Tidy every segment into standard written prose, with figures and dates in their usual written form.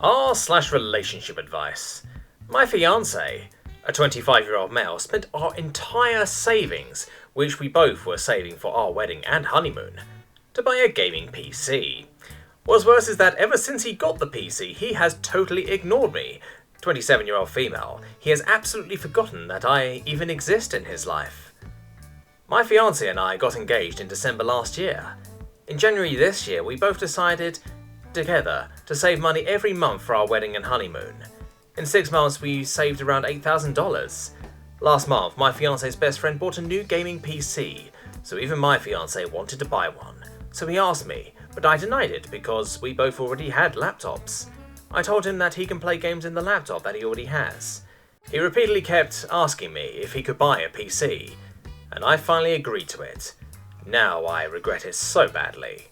r/relationship advice. My fiance, a 25-year-old male, spent our entire savings, which we both were saving for our wedding and honeymoon, to buy a gaming PC. What's worse is that ever since he got the PC, he has totally ignored me. 27-year-old female. He has absolutely forgotten that I even exist in his life. My fiance and I got engaged in December last year. In January this year, we both decided together to save money every month for our wedding and honeymoon. In 6 months, we saved around $8,000. Last month, my fiance's best friend bought a new gaming PC, so even my fiance wanted to buy one. So he asked me, but I denied it because we both already had laptops. I told him that he can play games in the laptop that he already has. He repeatedly kept asking me if he could buy a PC, and I finally agreed to it. Now I regret it so badly.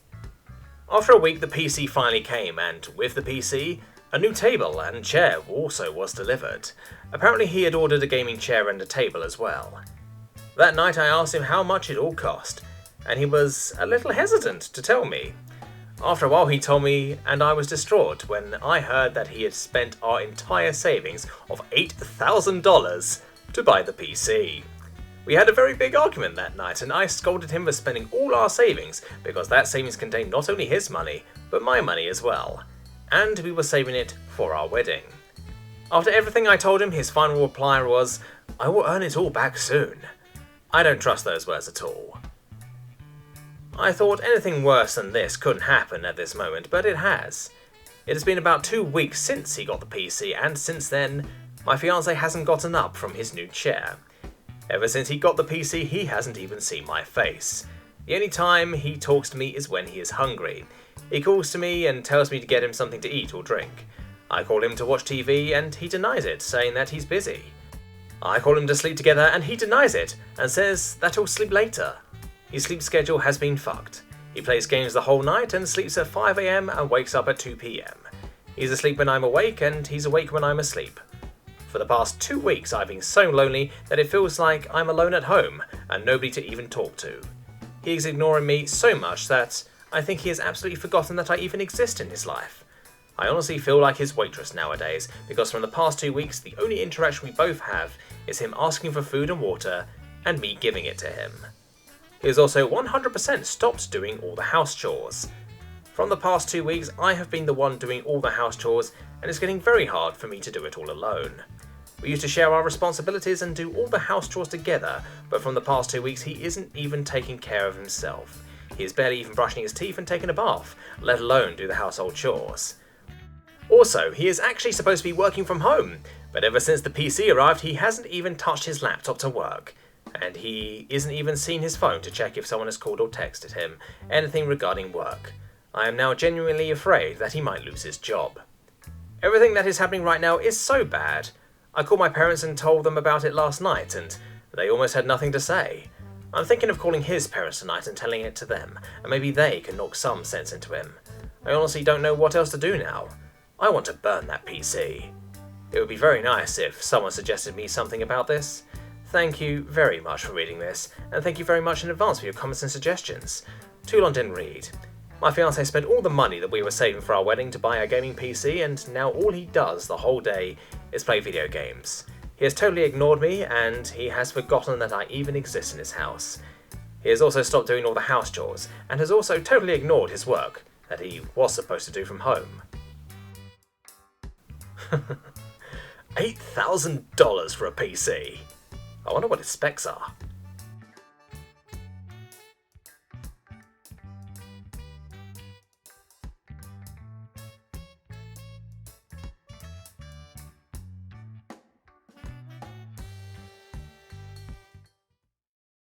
After a week, the PC finally came, and with the PC, a new table and chair also was delivered. Apparently he had ordered a gaming chair and a table as well. That night I asked him how much it all cost, and he was a little hesitant to tell me. After a while he told me, and I was distraught when I heard that he had spent our entire savings of $8,000 to buy the PC. We had a very big argument that night, and I scolded him for spending all our savings because that savings contained not only his money, but my money as well. And we were saving it for our wedding. After everything I told him, his final reply was, "I will earn it all back soon." I don't trust those words at all. I thought anything worse than this couldn't happen at this moment, but it has. It has been about 2 weeks since he got the PC, and since then, my fiance hasn't gotten up from his new chair. Ever since he got the PC, he hasn't even seen my face. The only time he talks to me is when he is hungry. He calls to me and tells me to get him something to eat or drink. I call him to watch TV and he denies it, saying that he's busy. I call him to sleep together and he denies it and says that he'll sleep later. His sleep schedule has been fucked. He plays games the whole night and sleeps at 5 AM and wakes up at 2 PM. He's asleep when I'm awake and he's awake when I'm asleep. For the past 2 weeks I've been so lonely that it feels like I'm alone at home and nobody to even talk to. He is ignoring me so much that I think he has absolutely forgotten that I even exist in his life. I honestly feel like his waitress nowadays, because from the past 2 weeks the only interaction we both have is him asking for food and water and me giving it to him. He has also 100% stopped doing all the house chores. From the past 2 weeks I have been the one doing all the house chores and it's getting very hard for me to do it all alone. We used to share our responsibilities and do all the house chores together, but from the past 2 weeks he isn't even taking care of himself. He is barely even brushing his teeth and taking a bath, let alone do the household chores. Also, he is actually supposed to be working from home, but ever since the PC arrived he hasn't even touched his laptop to work. And he isn't even seen his phone to check if someone has called or texted him anything regarding work. I am now genuinely afraid that he might lose his job. Everything that is happening right now is so bad. I called my parents and told them about it last night, and they almost had nothing to say. I'm thinking of calling his parents tonight and telling it to them, and maybe they can knock some sense into him. I honestly don't know what else to do now. I want to burn that PC. It would be very nice if someone suggested me something about this. Thank you very much for reading this, and thank you very much in advance for your comments and suggestions. Too long didn't read. My fiance spent all the money that we were saving for our wedding to buy a gaming PC, and now all he does the whole day is play video games. He has totally ignored me, and he has forgotten that I even exist in his house. He has also stopped doing all the house chores, and has also totally ignored his work that he was supposed to do from home. $8,000 for a PC. I wonder what its specs are.